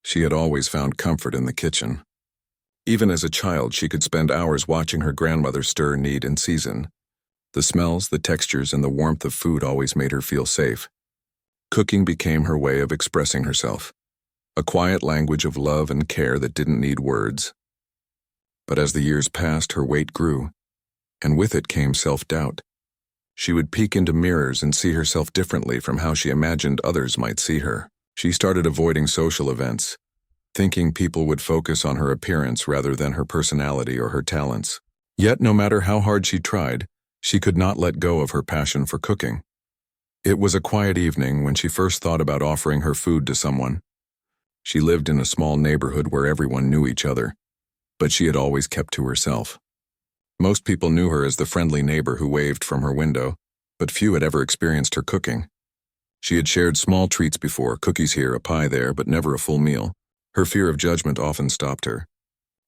She had always found comfort in the kitchen. Even as a child, she could spend hours watching her grandmother stir, knead, and season. The smells, the textures, and the warmth of food always made her feel safe. Cooking became her way of expressing herself, a quiet language of love and care that didn't need words. But as the years passed, her weight grew, and with it came self-doubt. She would peek into mirrors and see herself differently from how she imagined others might see her. She started avoiding social events, thinking people would focus on her appearance rather than her personality or her talents. Yet, no matter how hard she tried, she could not let go of her passion for cooking. It was a quiet evening when she first thought about offering her food to someone. She lived in a small neighborhood where everyone knew each other, but she had always kept to herself. Most people knew her as the friendly neighbor who waved from her window, but few had ever experienced her cooking. She had shared small treats before, cookies here, a pie there, but never a full meal. Her fear of judgment often stopped her.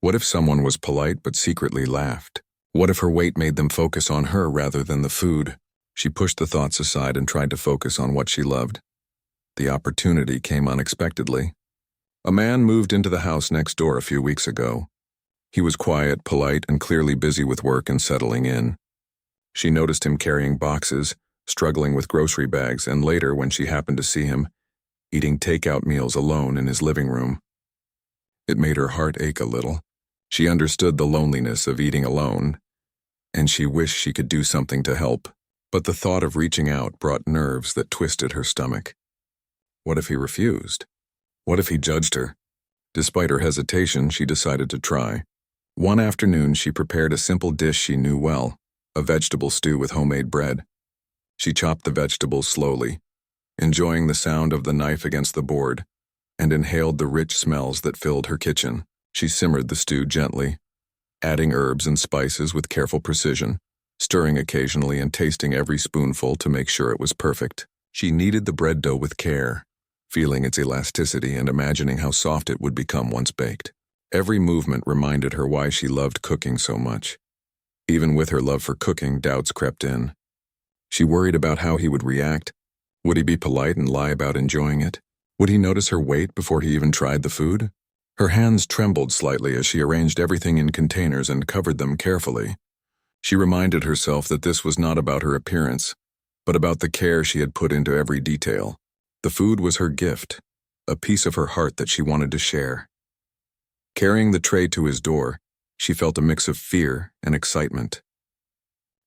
What if someone was polite but secretly laughed? What if her weight made them focus on her rather than the food? She pushed the thoughts aside and tried to focus on what she loved. The opportunity came unexpectedly. A man moved into the house next door a few weeks ago. He was quiet, polite, and clearly busy with work and settling in. She noticed him carrying boxes, struggling with grocery bags, and later, when she happened to see him, eating takeout meals alone in his living room. It made her heart ache a little. She understood the loneliness of eating alone, and she wished she could do something to help. But the thought of reaching out brought nerves that twisted her stomach. What if he refused? What if he judged her? Despite her hesitation, she decided to try. One afternoon, she prepared a simple dish she knew well, a vegetable stew with homemade bread. She chopped the vegetables slowly, enjoying the sound of the knife against the board, and inhaled the rich smells that filled her kitchen. She simmered the stew gently, adding herbs and spices with careful precision, stirring occasionally and tasting every spoonful to make sure it was perfect. She kneaded the bread dough with care, feeling its elasticity and imagining how soft it would become once baked. Every movement reminded her why she loved cooking so much. Even with her love for cooking, doubts crept in. She worried about how he would react. Would he be polite and lie about enjoying it? Would he notice her weight before he even tried the food? Her hands trembled slightly as she arranged everything in containers and covered them carefully. She reminded herself that this was not about her appearance, but about the care she had put into every detail. The food was her gift, a piece of her heart that she wanted to share. Carrying the tray to his door, she felt a mix of fear and excitement.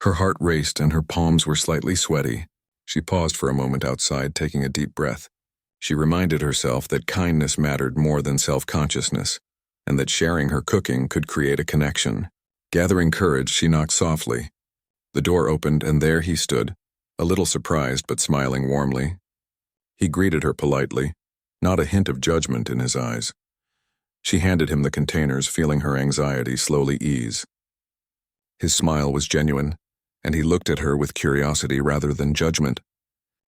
Her heart raced and her palms were slightly sweaty. She paused for a moment outside, taking a deep breath. She reminded herself that kindness mattered more than self-consciousness, and that sharing her cooking could create a connection. Gathering courage, she knocked softly. The door opened, and there he stood, a little surprised but smiling warmly. He greeted her politely, not a hint of judgment in his eyes. She handed him the containers, feeling her anxiety slowly ease. His smile was genuine, and he looked at her with curiosity rather than judgment.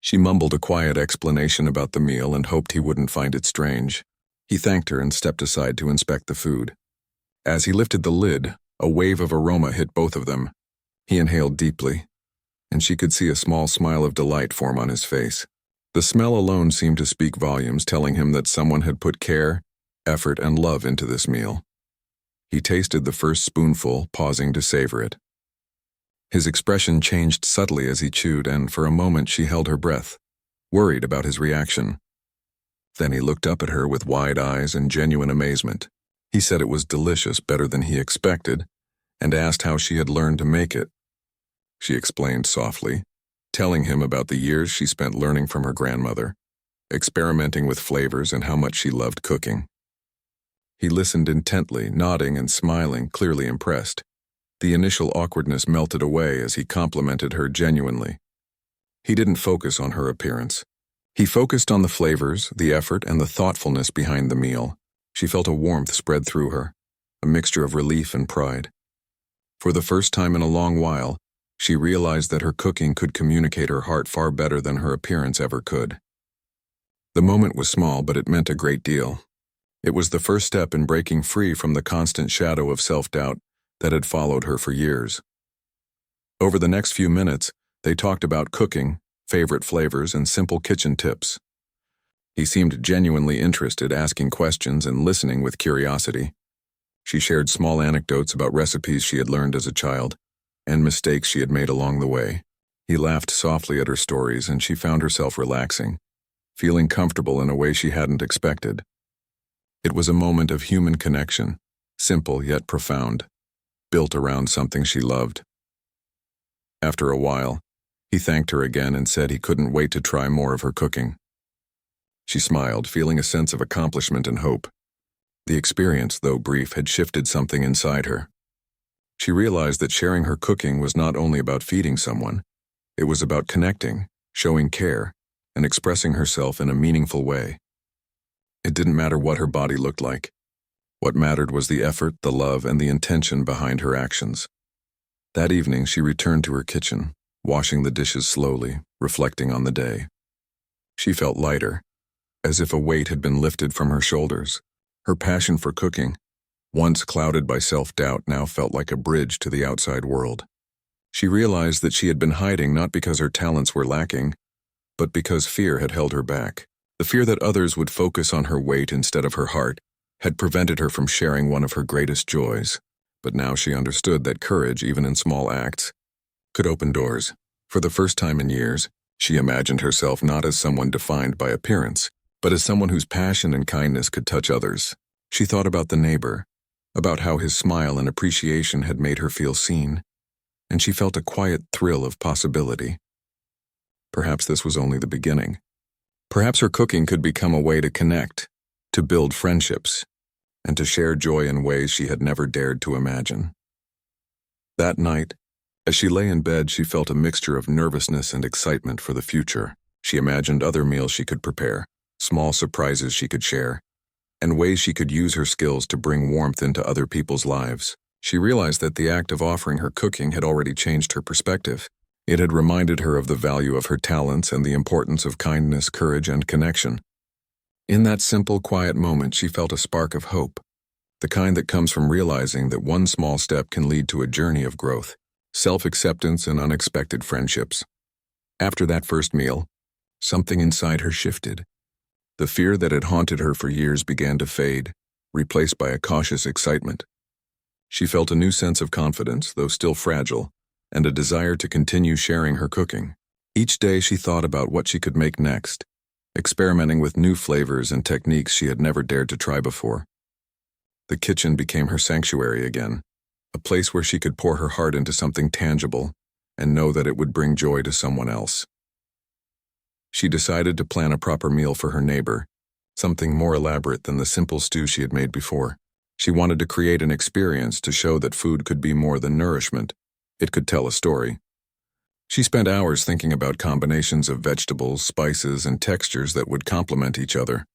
She mumbled a quiet explanation about the meal and hoped he wouldn't find it strange. He thanked her and stepped aside to inspect the food. As he lifted the lid, a wave of aroma hit both of them. He inhaled deeply, and she could see a small smile of delight form on his face. The smell alone seemed to speak volumes, telling him that someone had put care, effort, and love into this meal. He tasted the first spoonful, pausing to savor it. His expression changed subtly as he chewed, and for a moment she held her breath, worried about his reaction. Then he looked up at her with wide eyes and genuine amazement. He said it was delicious, better than he expected, and asked how she had learned to make it. She explained softly, telling him about the years she spent learning from her grandmother, experimenting with flavors and how much she loved cooking. He listened intently, nodding and smiling, clearly impressed. The initial awkwardness melted away as he complimented her genuinely. He didn't focus on her appearance. He focused on the flavors, the effort, and the thoughtfulness behind the meal. She felt a warmth spread through her, a mixture of relief and pride. For the first time in a long while, she realized that her cooking could communicate her heart far better than her appearance ever could. The moment was small, but it meant a great deal. It was the first step in breaking free from the constant shadow of self-doubt that had followed her for years. Over the next few minutes, they talked about cooking, favorite flavors, and simple kitchen tips. He seemed genuinely interested, asking questions and listening with curiosity. She shared small anecdotes about recipes she had learned as a child and mistakes she had made along the way. He laughed softly at her stories, and she found herself relaxing, feeling comfortable in a way she hadn't expected. It was a moment of human connection, simple yet profound, built around something she loved. After a while, he thanked her again and said he couldn't wait to try more of her cooking. She smiled, feeling a sense of accomplishment and hope. The experience, though brief, had shifted something inside her. She realized that sharing her cooking was not only about feeding someone, it was about connecting, showing care, and expressing herself in a meaningful way. It didn't matter what her body looked like. What mattered was the effort, the love, and the intention behind her actions. That evening, she returned to her kitchen, washing the dishes slowly, reflecting on the day. She felt lighter, as if a weight had been lifted from her shoulders. Her passion for cooking, once clouded by self-doubt, now felt like a bridge to the outside world. She realized that she had been hiding not because her talents were lacking, but because fear had held her back. The fear that others would focus on her weight instead of her heart had prevented her from sharing one of her greatest joys. But now she understood that courage, even in small acts, could open doors. For the first time in years, she imagined herself not as someone defined by appearance, but as someone whose passion and kindness could touch others. She thought about the neighbor, about how his smile and appreciation had made her feel seen, and she felt a quiet thrill of possibility. Perhaps this was only the beginning. Perhaps her cooking could become a way to connect, to build friendships, and to share joy in ways she had never dared to imagine. That night, as she lay in bed, she felt a mixture of nervousness and excitement for the future. She imagined other meals she could prepare, small surprises she could share, and ways she could use her skills to bring warmth into other people's lives. She realized that the act of offering her cooking had already changed her perspective. It had reminded her of the value of her talents and the importance of kindness, courage, and connection. In that simple, quiet moment, she felt a spark of hope, the kind that comes from realizing that one small step can lead to a journey of growth, self-acceptance, and unexpected friendships. After that first meal, something inside her shifted. The fear that had haunted her for years began to fade, replaced by a cautious excitement. She felt a new sense of confidence, though still fragile, and a desire to continue sharing her cooking. Each day she thought about what she could make next, experimenting with new flavors and techniques she had never dared to try before. The kitchen became her sanctuary again, a place where she could pour her heart into something tangible and know that it would bring joy to someone else. She decided to plan a proper meal for her neighbor, something more elaborate than the simple stew she had made before. She wanted to create an experience to show that food could be more than nourishment. It could tell a story. She spent hours thinking about combinations of vegetables, spices, and textures that would complement each other.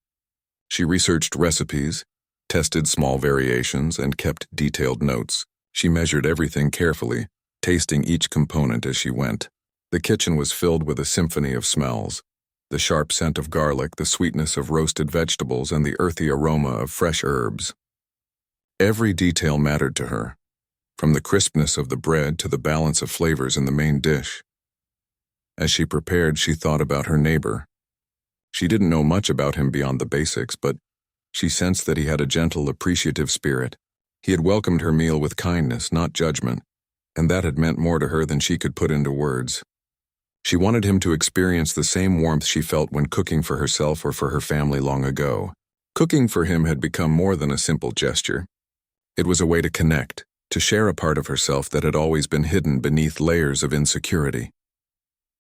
She researched recipes, tested small variations, and kept detailed notes. She measured everything carefully, tasting each component as she went. The kitchen was filled with a symphony of smells: the sharp scent of garlic, the sweetness of roasted vegetables, and the earthy aroma of fresh herbs. Every detail mattered to her, from the crispness of the bread to the balance of flavors in the main dish. As she prepared, she thought about her neighbor. She didn't know much about him beyond the basics, but she sensed that he had a gentle, appreciative spirit. He had welcomed her meal with kindness, not judgment, and that had meant more to her than she could put into words. She wanted him to experience the same warmth she felt when cooking for herself or for her family long ago. Cooking for him had become more than a simple gesture. It was a way to connect, to share a part of herself that had always been hidden beneath layers of insecurity.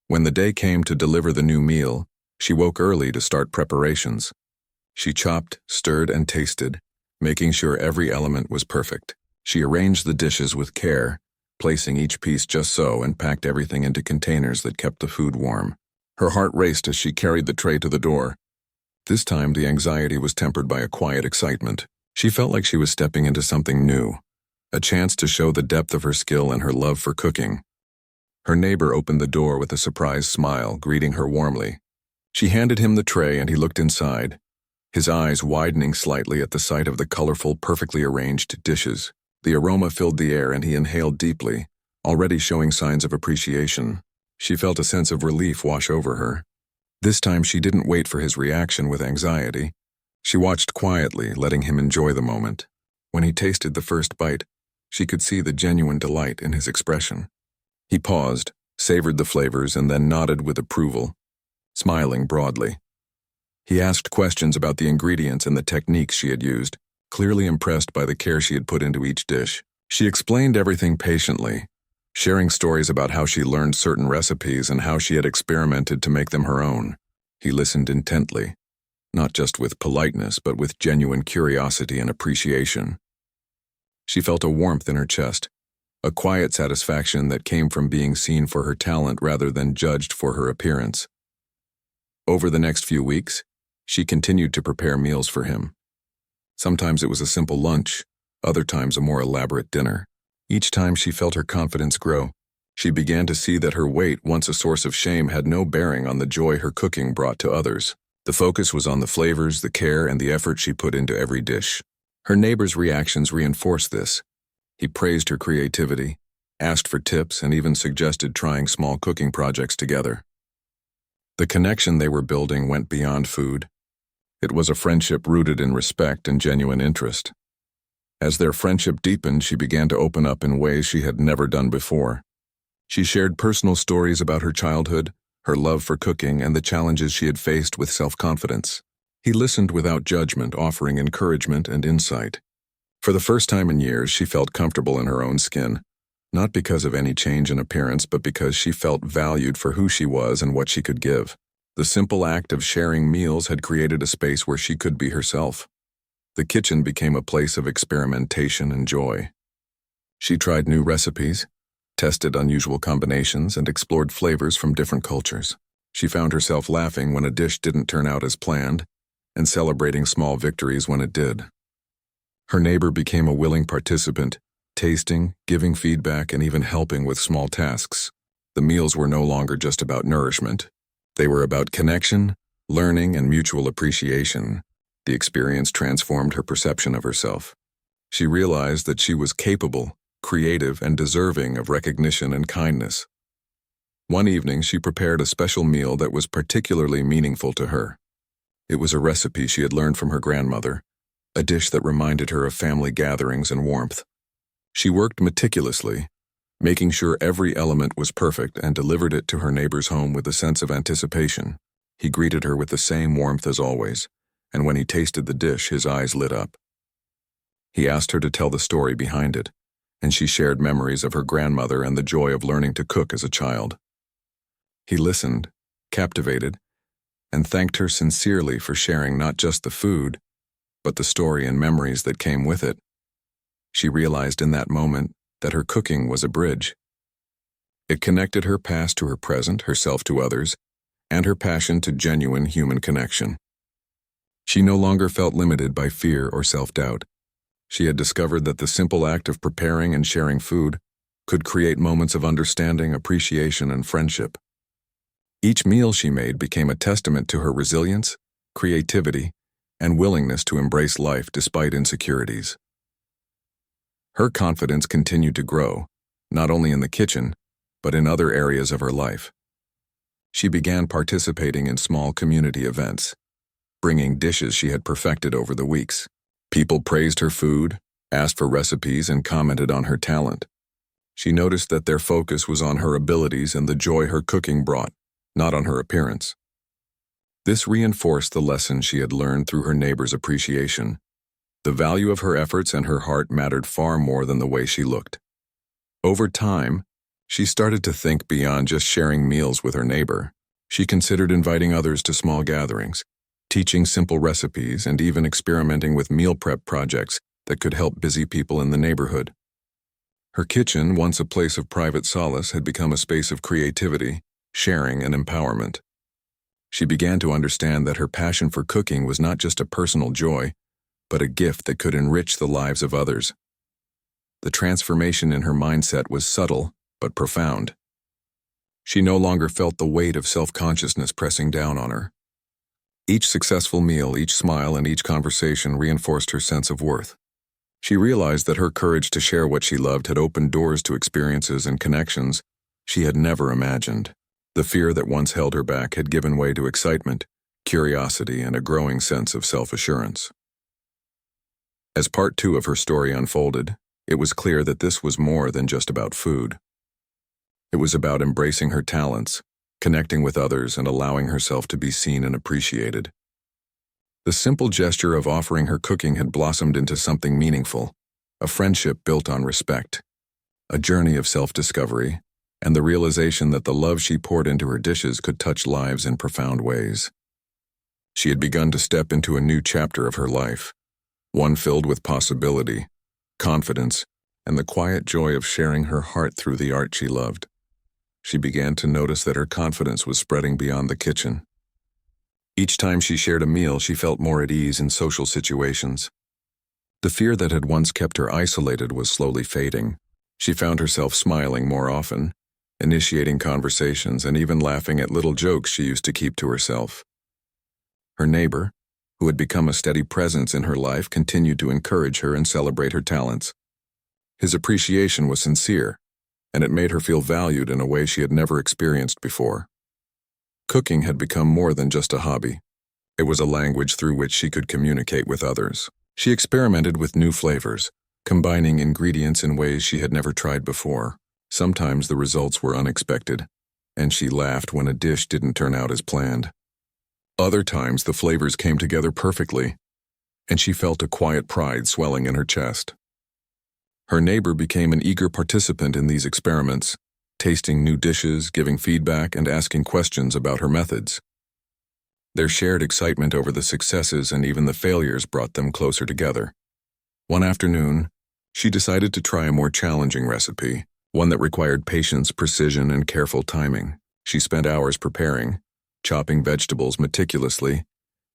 When the day came to deliver the new meal, she woke early to start preparations. She chopped, stirred, and tasted, making sure every element was perfect. She arranged the dishes with care, placing each piece just so, and packed everything into containers that kept the food warm. Her heart raced as she carried the tray to the door. This time, the anxiety was tempered by a quiet excitement. She felt like she was stepping into something new, a chance to show the depth of her skill and her love for cooking. Her neighbor opened the door with a surprised smile, greeting her warmly. She handed him the tray and he looked inside, his eyes widening slightly at the sight of the colorful, perfectly arranged dishes. The aroma filled the air and he inhaled deeply, already showing signs of appreciation. She felt a sense of relief wash over her. This time she didn't wait for his reaction with anxiety. She watched quietly, letting him enjoy the moment. When he tasted the first bite, she could see the genuine delight in his expression. He paused, savored the flavors, and then nodded with approval, smiling broadly. He asked questions about the ingredients and the techniques she had used, clearly impressed by the care she had put into each dish. She explained everything patiently, sharing stories about how she learned certain recipes and how she had experimented to make them her own. He listened intently, not just with politeness, but with genuine curiosity and appreciation. She felt a warmth in her chest, a quiet satisfaction that came from being seen for her talent rather than judged for her appearance. Over the next few weeks, she continued to prepare meals for him. Sometimes it was a simple lunch, other times a more elaborate dinner. Each time she felt her confidence grow. She began to see that her weight, once a source of shame, had no bearing on the joy her cooking brought to others. The focus was on the flavors, the care, and the effort she put into every dish. Her neighbor's reactions reinforced this. He praised her creativity, asked for tips, and even suggested trying small cooking projects together. The connection they were building went beyond food. It was a friendship rooted in respect and genuine interest. As their friendship deepened, she began to open up in ways she had never done before. She shared personal stories about her childhood, her love for cooking, and the challenges she had faced with self-confidence. He listened without judgment, offering encouragement and insight. For the first time in years, she felt comfortable in her own skin, not because of any change in appearance, but because she felt valued for who she was and what she could give. The simple act of sharing meals had created a space where she could be herself. The kitchen became a place of experimentation and joy. She tried new recipes, tested unusual combinations, and explored flavors from different cultures. She found herself laughing when a dish didn't turn out as planned, and celebrating small victories when it did. Her neighbor became a willing participant, tasting, giving feedback, and even helping with small tasks. The meals were no longer just about nourishment. They were about connection, learning, and mutual appreciation. The experience transformed her perception of herself. She realized that she was capable, creative, and deserving of recognition and kindness. One evening, she prepared a special meal that was particularly meaningful to her. It was a recipe she had learned from her grandmother, a dish that reminded her of family gatherings and warmth. She worked meticulously, making sure every element was perfect, and delivered it to her neighbor's home with a sense of anticipation. He greeted her with the same warmth as always, and when he tasted the dish, his eyes lit up. He asked her to tell the story behind it, and she shared memories of her grandmother and the joy of learning to cook as a child. He listened, captivated, and thanked her sincerely for sharing not just the food, but the story and memories that came with it. She realized in that moment that her cooking was a bridge. It connected her past to her present, herself to others, and her passion to genuine human connection. She no longer felt limited by fear or self-doubt. She had discovered that the simple act of preparing and sharing food could create moments of understanding, appreciation, and friendship. Each meal she made became a testament to her resilience, creativity, and willingness to embrace life despite insecurities. Her confidence continued to grow, not only in the kitchen, but in other areas of her life. She began participating in small community events, bringing dishes she had perfected over the weeks. People praised her food, asked for recipes, and commented on her talent. She noticed that their focus was on her abilities and the joy her cooking brought, not on her appearance. This reinforced the lesson she had learned through her neighbor's appreciation. The value of her efforts and her heart mattered far more than the way she looked. Over time, she started to think beyond just sharing meals with her neighbor. She considered inviting others to small gatherings, teaching simple recipes, and even experimenting with meal prep projects that could help busy people in the neighborhood. Her kitchen, once a place of private solace, had become a space of creativity, sharing, and empowerment. She began to understand that her passion for cooking was not just a personal joy, but a gift that could enrich the lives of others. The transformation in her mindset was subtle but profound. She no longer felt the weight of self-consciousness pressing down on her. Each successful meal, each smile, and each conversation reinforced her sense of worth. She realized that her courage to share what she loved had opened doors to experiences and connections she had never imagined. The fear that once held her back had given way to excitement, curiosity, and a growing sense of self-assurance. As part 2 of her story unfolded, it was clear that this was more than just about food. It was about embracing her talents, connecting with others, and allowing herself to be seen and appreciated. The simple gesture of offering her cooking had blossomed into something meaningful, a friendship built on respect, a journey of self-discovery, and the realization that the love she poured into her dishes could touch lives in profound ways. She had begun to step into a new chapter of her life, one filled with possibility, confidence, and the quiet joy of sharing her heart through the art she loved. She began to notice that her confidence was spreading beyond the kitchen. Each time she shared a meal, she felt more at ease in social situations. The fear that had once kept her isolated was slowly fading. She found herself smiling more often, initiating conversations, and even laughing at little jokes she used to keep to herself. Her neighbor, who had become a steady presence in her life, continued to encourage her and celebrate her talents. His appreciation was sincere, and it made her feel valued in a way she had never experienced before. Cooking had become more than just a hobby. It was a language through which she could communicate with others. She experimented with new flavors, combining ingredients in ways she had never tried before. Sometimes the results were unexpected, and she laughed when a dish didn't turn out as planned. Other times the flavors came together perfectly, and she felt a quiet pride swelling in her chest. Her neighbor became an eager participant in these experiments, tasting new dishes, giving feedback, and asking questions about her methods. Their shared excitement over the successes and even the failures brought them closer together. One afternoon, she decided to try a more challenging recipe, one that required patience, precision, and careful timing. She spent hours preparing, chopping vegetables meticulously,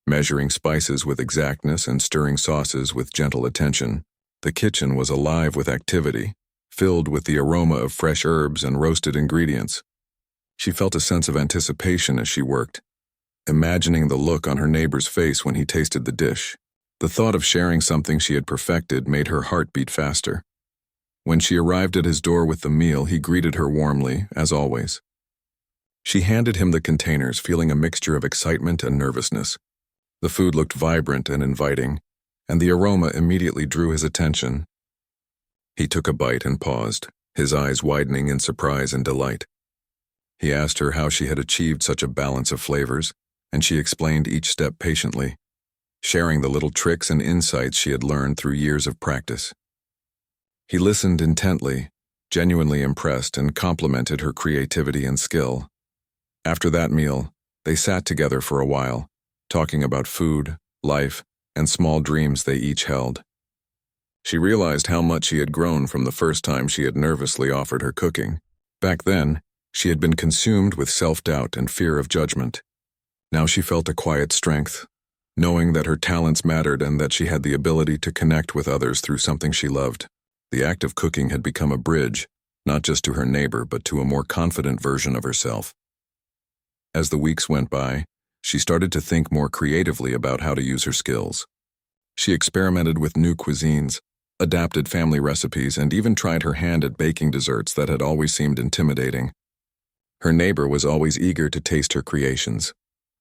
measuring spices with exactness, and stirring sauces with gentle attention. The kitchen was alive with activity, filled with the aroma of fresh herbs and roasted ingredients. She felt a sense of anticipation as she worked, imagining the look on her neighbor's face when he tasted the dish. The thought of sharing something she had perfected made her heart beat faster. When she arrived at his door with the meal, he greeted her warmly, as always. She handed him the containers, feeling a mixture of excitement and nervousness. The food looked vibrant and inviting, and the aroma immediately drew his attention. He took a bite and paused, his eyes widening in surprise and delight. He asked her how she had achieved such a balance of flavors, and she explained each step patiently, sharing the little tricks and insights she had learned through years of practice. He listened intently, genuinely impressed, and complimented her creativity and skill. After that meal, they sat together for a while, talking about food, life, and small dreams they each held. She realized how much she had grown from the first time she had nervously offered her cooking. Back then, she had been consumed with self-doubt and fear of judgment. Now she felt a quiet strength, knowing that her talents mattered and that she had the ability to connect with others through something she loved. The act of cooking had become a bridge, not just to her neighbor, but to a more confident version of herself. As the weeks went by, she started to think more creatively about how to use her skills. She experimented with new cuisines, adapted family recipes, and even tried her hand at baking desserts that had always seemed intimidating. Her neighbor was always eager to taste her creations,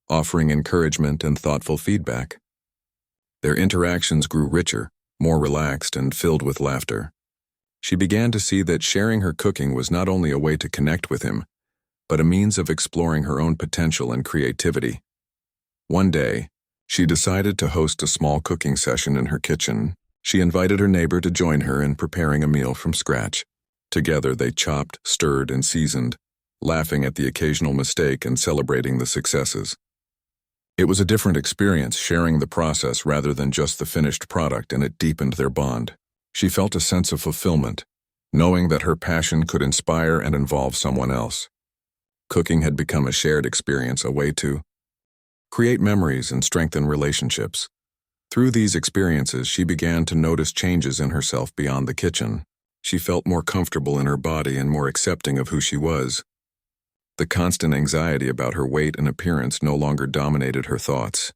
offering encouragement and thoughtful feedback. Their interactions grew richer, more relaxed, and filled with laughter. She began to see that sharing her cooking was not only a way to connect with him, but a means of exploring her own potential and creativity. One day, she decided to host a small cooking session in her kitchen. She invited her neighbor to join her in preparing a meal from scratch. Together they chopped, stirred, and seasoned, laughing at the occasional mistake and celebrating the successes. It was a different experience, sharing the process rather than just the finished product, and it deepened their bond. She felt a sense of fulfillment, knowing that her passion could inspire and involve someone else. Cooking had become a shared experience, a way to create memories and strengthen relationships. Through these experiences, she began to notice changes in herself beyond the kitchen. She felt more comfortable in her body and more accepting of who she was. The constant anxiety about her weight and appearance no longer dominated her thoughts.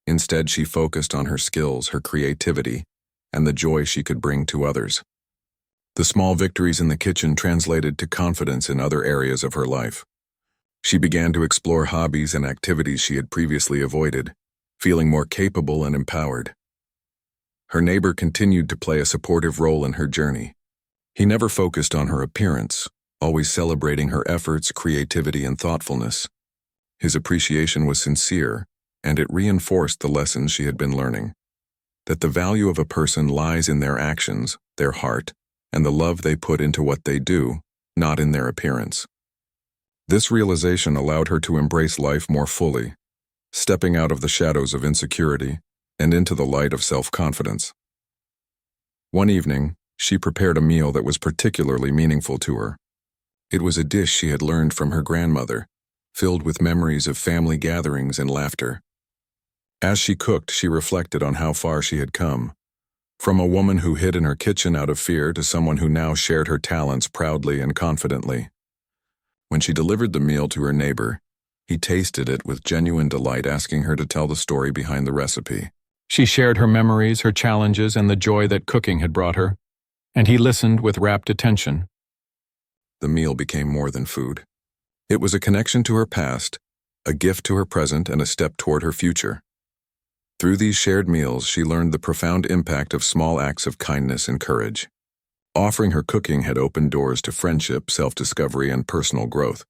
Instead, she focused on her skills, her creativity, and the joy she could bring to others. The small victories in the kitchen translated to confidence in other areas of her life. She began to explore hobbies and activities she had previously avoided, feeling more capable and empowered. Her neighbor continued to play a supportive role in her journey. He never focused on her appearance, always celebrating her efforts, creativity, and thoughtfulness. His appreciation was sincere, and it reinforced the lessons she had been learning. That the value of a person lies in their actions, their heart, and the love they put into what they do, not in their appearance. This realization allowed her to embrace life more fully, stepping out of the shadows of insecurity and into the light of self-confidence. One evening, she prepared a meal that was particularly meaningful to her. It was a dish she had learned from her grandmother, filled with memories of family gatherings and laughter. As she cooked, she reflected on how far she had come, from a woman who hid in her kitchen out of fear to someone who now shared her talents proudly and confidently. When she delivered the meal to her neighbor, he tasted it with genuine delight, asking her to tell the story behind the recipe. She shared her memories, her challenges, and the joy that cooking had brought her, and he listened with rapt attention. The meal became more than food. It was a connection to her past, a gift to her present, and a step toward her future. Through these shared meals, she learned the profound impact of small acts of kindness and courage. Offering her cooking had opened doors to friendship, self-discovery, and personal growth.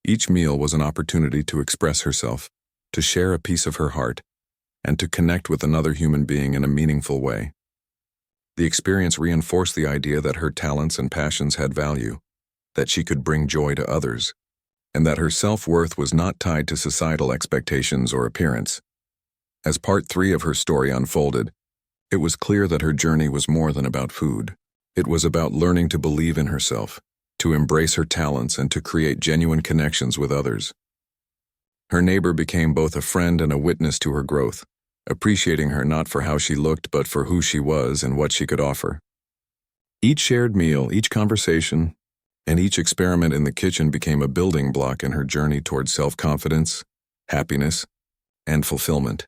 Each meal was an opportunity to express herself, to share a piece of her heart, and to connect with another human being in a meaningful way. The experience reinforced the idea that her talents and passions had value, that she could bring joy to others, and that her self-worth was not tied to societal expectations or appearance. As part 3 of her story unfolded, it was clear that her journey was more than about food. It was about learning to believe in herself, to embrace her talents, and to create genuine connections with others. Her neighbor became both a friend and a witness to her growth, appreciating her not for how she looked but for who she was and what she could offer. Each shared meal, each conversation, and each experiment in the kitchen became a building block in her journey toward self-confidence, happiness, and fulfillment.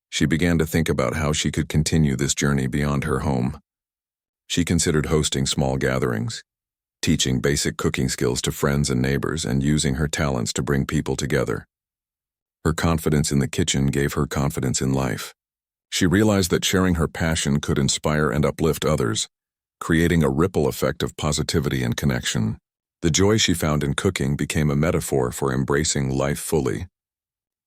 She began to think about how she could continue this journey beyond her home. She considered hosting small gatherings, teaching basic cooking skills to friends and neighbors, and using her talents to bring people together. Her confidence in the kitchen gave her confidence in life. She realized that sharing her passion could inspire and uplift others, creating a ripple effect of positivity and connection. The joy she found in cooking became a metaphor for embracing life fully,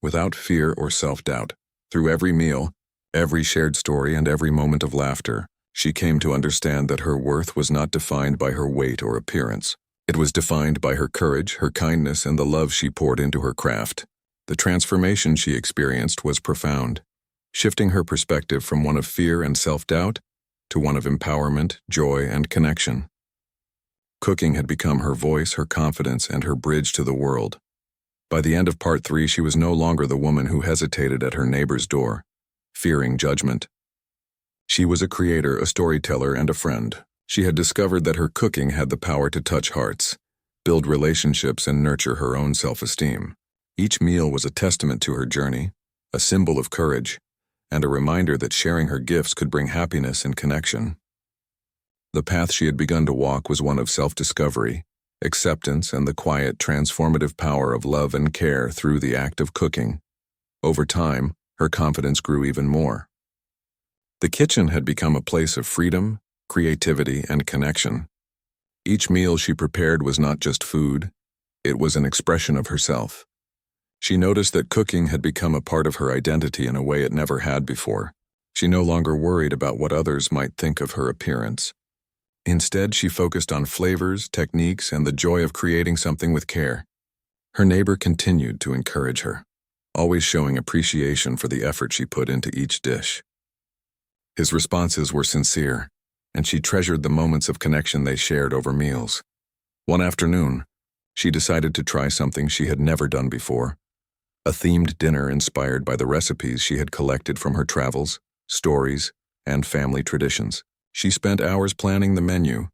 without fear or self-doubt. Through every meal, every shared story, and every moment of laughter, she came to understand that her worth was not defined by her weight or appearance. It was defined by her courage, her kindness, and the love she poured into her craft. The transformation she experienced was profound, shifting her perspective from one of fear and self-doubt to one of empowerment, joy, and connection. Cooking had become her voice, her confidence, and her bridge to the world. By the end of part 3, she was no longer the woman who hesitated at her neighbor's door, fearing judgment. She was a creator, a storyteller, and a friend. She had discovered that her cooking had the power to touch hearts, build relationships, and nurture her own self-esteem. Each meal was a testament to her journey, a symbol of courage, and a reminder that sharing her gifts could bring happiness and connection. The path she had begun to walk was one of self-discovery, acceptance, and the quiet, transformative power of love and care through the act of cooking. Over time, her confidence grew even more. The kitchen had become a place of freedom, creativity, and connection. Each meal she prepared was not just food, it was an expression of herself. She noticed that cooking had become a part of her identity in a way it never had before. She no longer worried about what others might think of her appearance. Instead, she focused on flavors, techniques, and the joy of creating something with care. Her neighbor continued to encourage her, always showing appreciation for the effort she put into each dish. His responses were sincere, and she treasured the moments of connection they shared over meals. One afternoon, she decided to try something she had never done before, a themed dinner inspired by the recipes she had collected from her travels, stories, and family traditions. She spent hours planning the menu,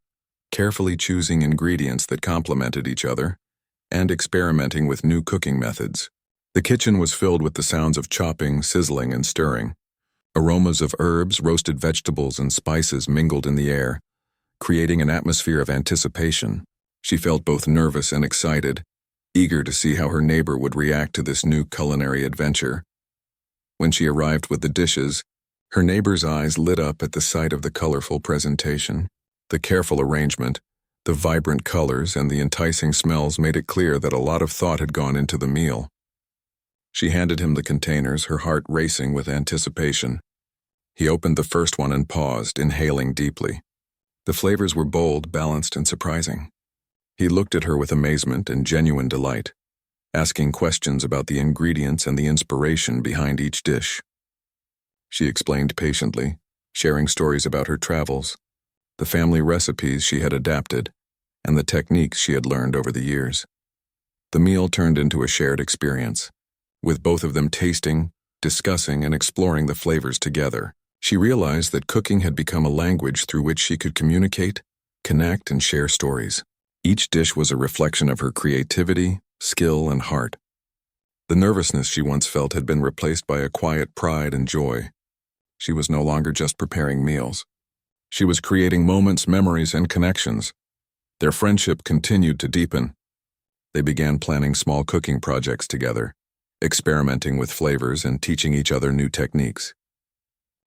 carefully choosing ingredients that complemented each other, and experimenting with new cooking methods. The kitchen was filled with the sounds of chopping, sizzling, and stirring. Aromas of herbs, roasted vegetables, and spices mingled in the air, creating an atmosphere of anticipation. She felt both nervous and excited, eager to see how her neighbor would react to this new culinary adventure. When she arrived with the dishes, her neighbor's eyes lit up at the sight of the colorful presentation. The careful arrangement, the vibrant colors, and the enticing smells made it clear that a lot of thought had gone into the meal. She handed him the containers, her heart racing with anticipation. He opened the first one and paused, inhaling deeply. The flavors were bold, balanced, and surprising. He looked at her with amazement and genuine delight, asking questions about the ingredients and the inspiration behind each dish. She explained patiently, sharing stories about her travels, the family recipes she had adapted, and the techniques she had learned over the years. The meal turned into a shared experience, with both of them tasting, discussing, and exploring the flavors together. She realized that cooking had become a language through which she could communicate, connect, and share stories. Each dish was a reflection of her creativity, skill, and heart. The nervousness she once felt had been replaced by a quiet pride and joy. She was no longer just preparing meals. She was creating moments, memories, and connections. Their friendship continued to deepen. They began planning small cooking projects together, experimenting with flavors and teaching each other new techniques.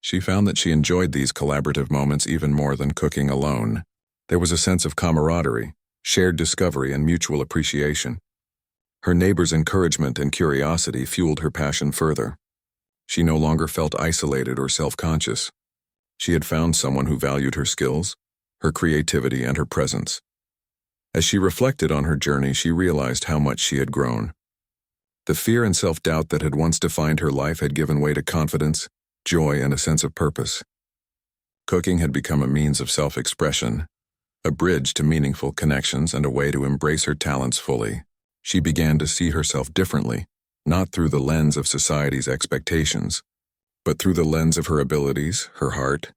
She found that she enjoyed these collaborative moments even more than cooking alone. There was a sense of camaraderie, shared discovery, and mutual appreciation. Her neighbor's encouragement and curiosity fueled her passion further. She no longer felt isolated or self-conscious. She had found someone who valued her skills, her creativity, and her presence. As she reflected on her journey, she realized how much she had grown. The fear and self-doubt that had once defined her life had given way to confidence, joy, and a sense of purpose. Cooking had become a means of self-expression, a bridge to meaningful connections, and a way to embrace her talents fully. She began to see herself differently, not through the lens of society's expectations, but through the lens of her abilities, her heart,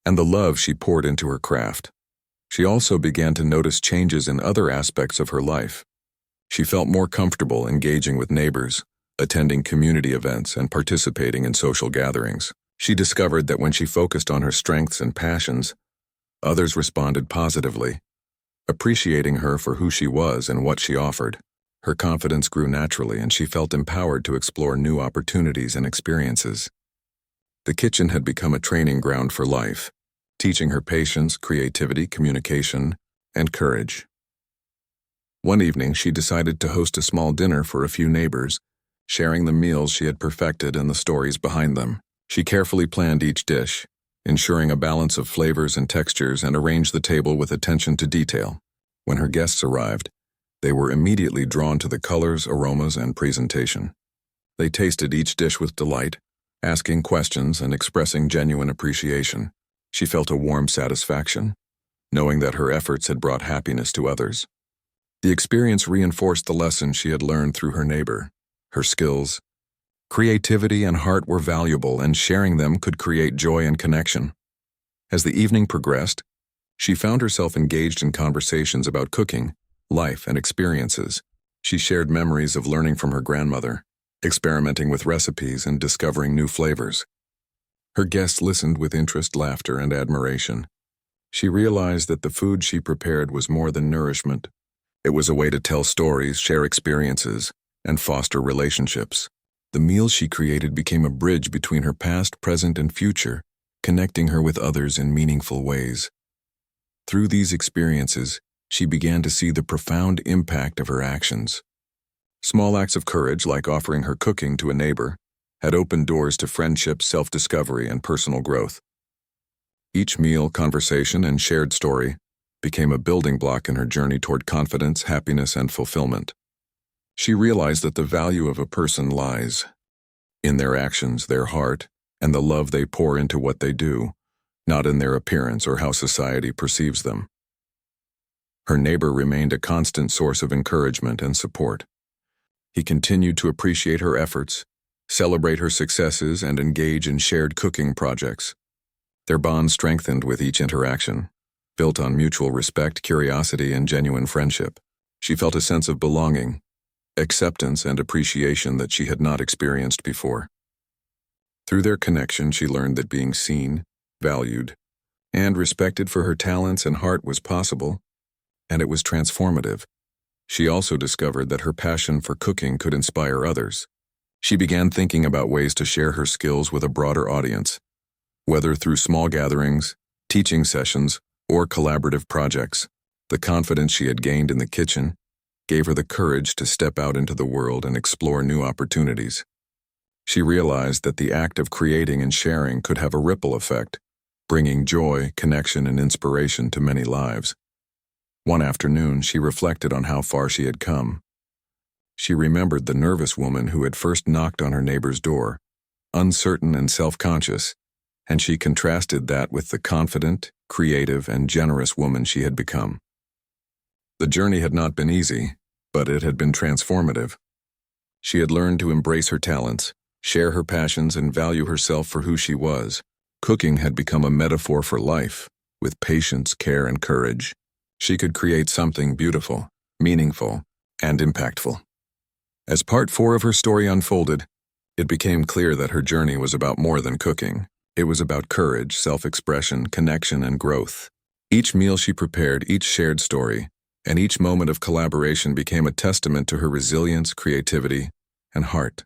and the love she poured into her craft. She also began to notice changes in other aspects of her life. She felt more comfortable engaging with neighbors, attending community events, and participating in social gatherings. She discovered that when she focused on her strengths and passions, others responded positively, appreciating her for who she was and what she offered. Her confidence grew naturally, and she felt empowered to explore new opportunities and experiences. The kitchen had become a training ground for life, teaching her patience, creativity, communication, and courage. One evening, she decided to host a small dinner for a few neighbors, sharing the meals she had perfected and the stories behind them. She carefully planned each dish, ensuring a balance of flavors and textures, and arranged the table with attention to detail. When her guests arrived, they were immediately drawn to the colors, aromas, and presentation. They tasted each dish with delight, asking questions and expressing genuine appreciation. She felt a warm satisfaction, knowing that her efforts had brought happiness to others. The experience reinforced the lesson she had learned through her neighbor. Her skills, creativity, and heart were valuable, and sharing them could create joy and connection. As the evening progressed, she found herself engaged in conversations about cooking, life, and experiences. She shared memories of learning from her grandmother, experimenting with recipes, and discovering new flavors. Her guests listened with interest, laughter, and admiration. She realized that the food she prepared was more than nourishment. It was a way to tell stories, share experiences, and foster relationships. The meal she created became a bridge between her past, present, and future, connecting her with others in meaningful ways. Through these experiences, she began to see the profound impact of her actions. Small acts of courage, like offering her cooking to a neighbor, had opened doors to friendship, self-discovery, and personal growth. Each meal, conversation, and shared story became a building block in her journey toward confidence, happiness, and fulfillment. She realized that the value of a person lies in their actions, their heart, and the love they pour into what they do, not in their appearance or how society perceives them. Her neighbor remained a constant source of encouragement and support. He continued to appreciate her efforts, celebrate her successes, and engage in shared cooking projects. Their bond strengthened with each interaction, built on mutual respect, curiosity, and genuine friendship. She felt a sense of belonging, acceptance, and appreciation that she had not experienced before. Through their connection, she learned that being seen, valued, and respected for her talents and heart was possible, and it was transformative. She also discovered that her passion for cooking could inspire others. She began thinking about ways to share her skills with a broader audience, whether through small gatherings, teaching sessions, or collaborative projects. The confidence she had gained in the kitchen gave her the courage to step out into the world and explore new opportunities. She realized that the act of creating and sharing could have a ripple effect, bringing joy, connection, and inspiration to many lives. One afternoon, she reflected on how far she had come. She remembered the nervous woman who had first knocked on her neighbor's door, uncertain and self-conscious, and she contrasted that with the confident, creative, and generous woman she had become. The journey had not been easy, but it had been transformative. She had learned to embrace her talents, share her passions, and value herself for who she was. Cooking had become a metaphor for life. With patience, care, and courage, she could create something beautiful, meaningful, and impactful. As part 4 of her story unfolded, it became clear that her journey was about more than cooking. It was about courage, self-expression, connection, and growth. Each meal she prepared, each shared story, and each moment of collaboration became a testament to her resilience, creativity, and heart.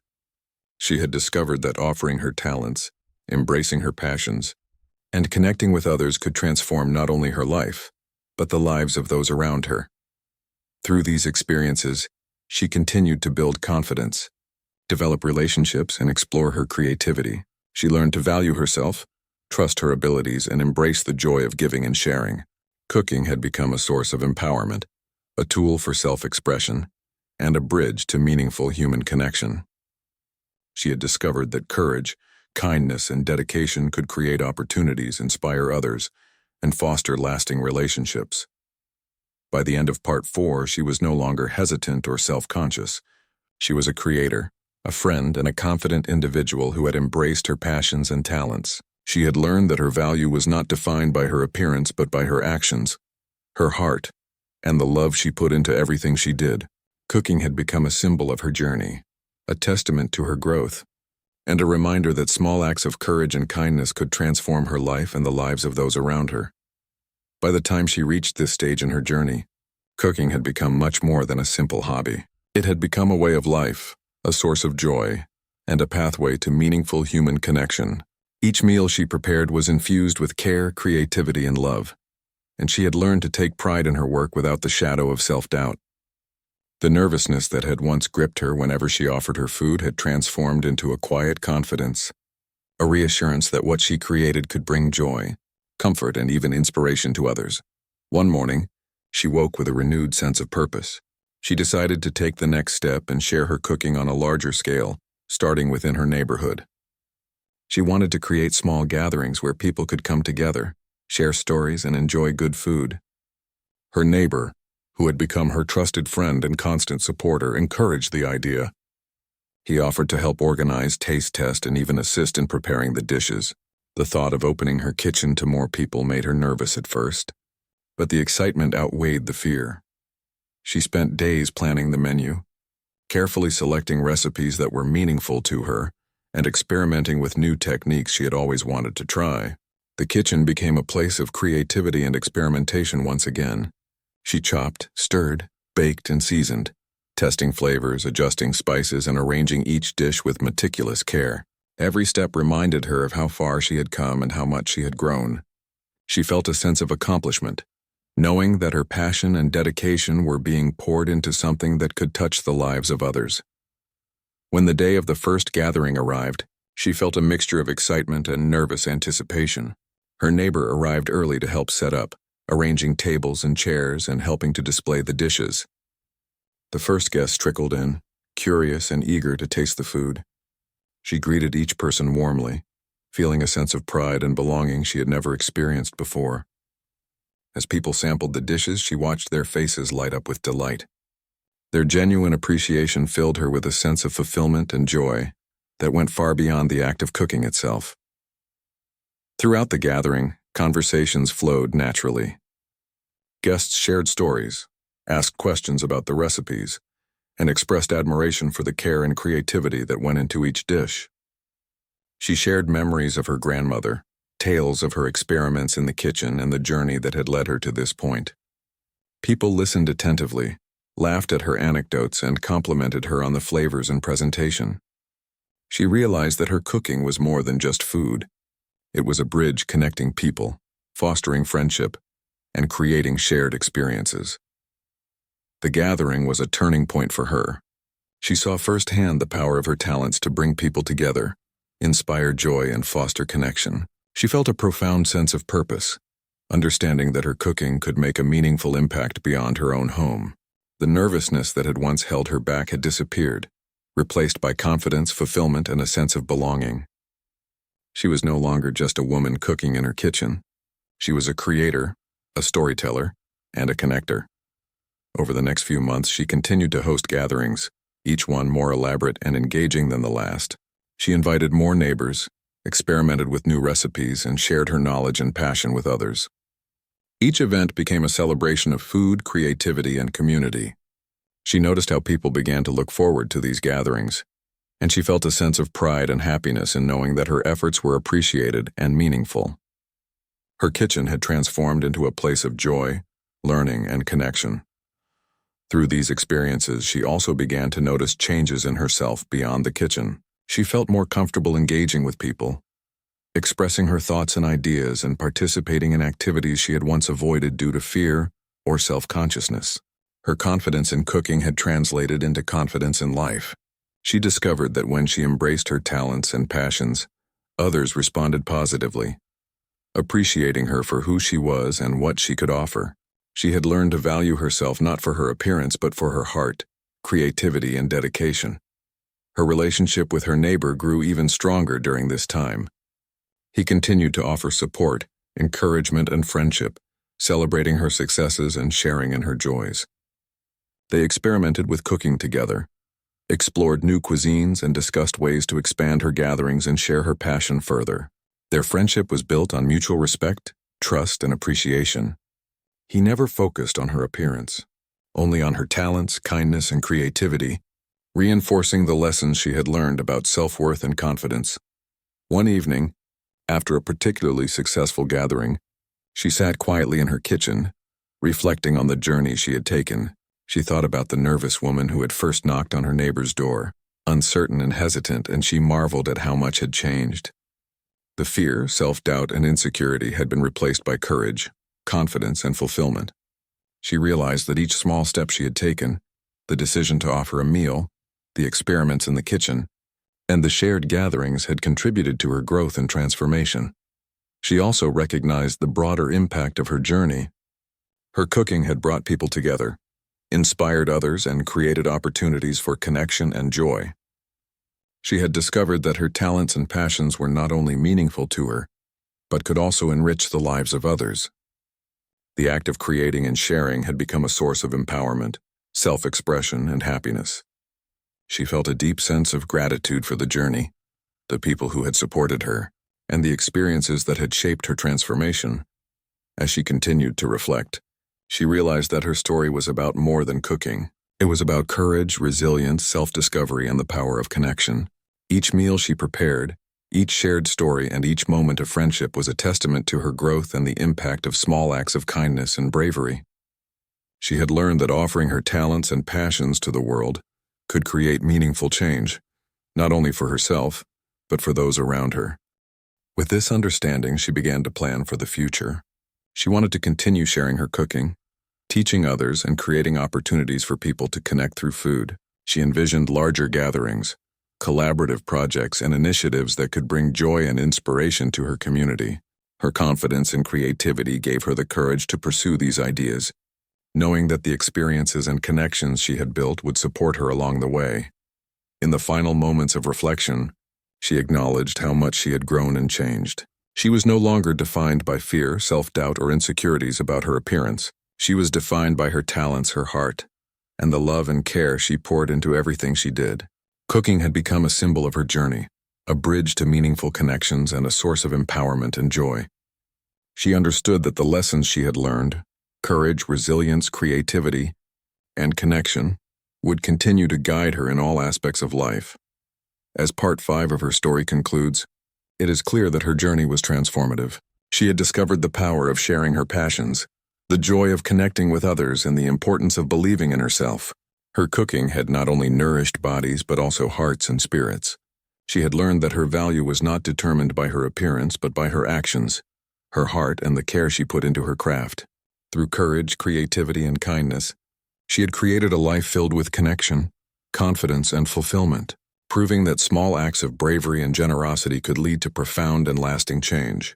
She had discovered that offering her talents, embracing her passions, and connecting with others could transform not only her life, but the lives of those around her. Through these experiences, she continued to build confidence, develop relationships, and explore her creativity. She learned to value herself, trust her abilities, and embrace the joy of giving and sharing. Cooking had become a source of empowerment, a tool for self-expression, and a bridge to meaningful human connection. She had discovered that courage, kindness, and dedication could create opportunities, inspire others, and foster lasting relationships. By the end of part 4, she was no longer hesitant or self-conscious. She was a creator, a friend, and a confident individual who had embraced her passions and talents. She had learned that her value was not defined by her appearance but by her actions, her heart, and the love she put into everything she did. Cooking had become a symbol of her journey, a testament to her growth, and a reminder that small acts of courage and kindness could transform her life and the lives of those around her. By the time she reached this stage in her journey, cooking had become much more than a simple hobby. It had become a way of life, a source of joy, and a pathway to meaningful human connection. Each meal she prepared was infused with care, creativity, and love, and she had learned to take pride in her work without the shadow of self-doubt. The nervousness that had once gripped her whenever she offered her food had transformed into a quiet confidence, a reassurance that what she created could bring joy, comfort, and even inspiration to others. One morning, she woke with a renewed sense of purpose. She decided to take the next step and share her cooking on a larger scale, starting within her neighborhood. She wanted to create small gatherings where people could come together, share stories, and enjoy good food. Her neighbor, who had become her trusted friend and constant supporter, encouraged the idea. He offered to help organize, taste test, and even assist in preparing the dishes. The thought of opening her kitchen to more people made her nervous at first, but the excitement outweighed the fear. She spent days planning the menu, carefully selecting recipes that were meaningful to her, and experimenting with new techniques she had always wanted to try. The kitchen became a place of creativity and experimentation once again. She chopped, stirred, baked, and seasoned, testing flavors, adjusting spices, and arranging each dish with meticulous care. Every step reminded her of how far she had come and how much she had grown. She felt a sense of accomplishment, knowing that her passion and dedication were being poured into something that could touch the lives of others. When the day of the first gathering arrived, she felt a mixture of excitement and nervous anticipation. Her neighbor arrived early to help set up, arranging tables and chairs and helping to display the dishes. The first guests trickled in, curious and eager to taste the food. She greeted each person warmly, feeling a sense of pride and belonging she had never experienced before. As people sampled the dishes, she watched their faces light up with delight. Their genuine appreciation filled her with a sense of fulfillment and joy that went far beyond the act of cooking itself. Throughout the gathering, conversations flowed naturally. Guests shared stories, asked questions about the recipes, and expressed admiration for the care and creativity that went into each dish. She shared memories of her grandmother, tales of her experiments in the kitchen, and the journey that had led her to this point. People listened attentively, laughed at her anecdotes, and complimented her on the flavors and presentation. She realized that her cooking was more than just food. It was a bridge connecting people, fostering friendship, and creating shared experiences. The gathering was a turning point for her. She saw firsthand the power of her talents to bring people together, inspire joy, and foster connection. She felt a profound sense of purpose, understanding that her cooking could make a meaningful impact beyond her own home. The nervousness that had once held her back had disappeared, replaced by confidence, fulfillment, and a sense of belonging. She was no longer just a woman cooking in her kitchen. She was a creator, a storyteller, and a connector. Over the next few months, she continued to host gatherings, each one more elaborate and engaging than the last. She invited more neighbors, experimented with new recipes, and shared her knowledge and passion with others. Each event became a celebration of food, creativity, and community. She noticed how people began to look forward to these gatherings, and she felt a sense of pride and happiness in knowing that her efforts were appreciated and meaningful. Her kitchen had transformed into a place of joy, learning, and connection. Through these experiences, she also began to notice changes in herself beyond the kitchen. She felt more comfortable engaging with people, expressing her thoughts and ideas, and participating in activities she had once avoided due to fear or self-consciousness. Her confidence in cooking had translated into confidence in life. She discovered that when she embraced her talents and passions, others responded positively, appreciating her for who she was and what she could offer. She had learned to value herself not for her appearance but for her heart, creativity, and dedication. Her relationship with her neighbor grew even stronger during this time. He continued to offer support, encouragement, and friendship, celebrating her successes and sharing in her joys. They experimented with cooking together, explored new cuisines, and discussed ways to expand her gatherings and share her passion further. Their friendship was built on mutual respect, trust, and appreciation. He never focused on her appearance, only on her talents, kindness, and creativity, reinforcing the lessons she had learned about self-worth and confidence. One evening, after a particularly successful gathering, she sat quietly in her kitchen, reflecting on the journey she had taken. She thought about the nervous woman who had first knocked on her neighbor's door, uncertain and hesitant, and she marveled at how much had changed. The fear, self-doubt, and insecurity had been replaced by courage, confidence, and fulfillment. She realized that each small step she had taken, the decision to offer a meal, the experiments in the kitchen, and the shared gatherings had contributed to her growth and transformation. She also recognized the broader impact of her journey. Her cooking had brought people together, inspired others, and created opportunities for connection and joy. She had discovered that her talents and passions were not only meaningful to her, but could also enrich the lives of others. The act of creating and sharing had become a source of empowerment, self-expression, and happiness. She felt a deep sense of gratitude for the journey, the people who had supported her, and the experiences that had shaped her transformation. As she continued to reflect, she realized that her story was about more than cooking. It was about courage, resilience, self-discovery, and the power of connection. Each meal she prepared, each shared story, and each moment of friendship was a testament to her growth and the impact of small acts of kindness and bravery. She had learned that offering her talents and passions to the world could create meaningful change, not only for herself, but for those around her. With this understanding, she began to plan for the future. She wanted to continue sharing her cooking, teaching others, and creating opportunities for people to connect through food. She envisioned larger gatherings, collaborative projects, and initiatives that could bring joy and inspiration to her community. Her confidence and creativity gave her the courage to pursue these ideas, knowing that the experiences and connections she had built would support her along the way. In the final moments of reflection, she acknowledged how much she had grown and changed. She was no longer defined by fear, self-doubt, or insecurities about her appearance. She was defined by her talents, her heart, and the love and care she poured into everything she did. Cooking had become a symbol of her journey, a bridge to meaningful connections and a source of empowerment and joy. She understood that the lessons she had learned, courage, resilience, creativity, and connection, would continue to guide her in all aspects of life. As part 5 of her story concludes, it is clear that her journey was transformative. She had discovered the power of sharing her passions, the joy of connecting with others, and the importance of believing in herself. Her cooking had not only nourished bodies but also hearts and spirits. She had learned that her value was not determined by her appearance but by her actions, her heart, and the care she put into her craft. Through courage, creativity, and kindness, she had created a life filled with connection, confidence, and fulfillment, proving that small acts of bravery and generosity could lead to profound and lasting change.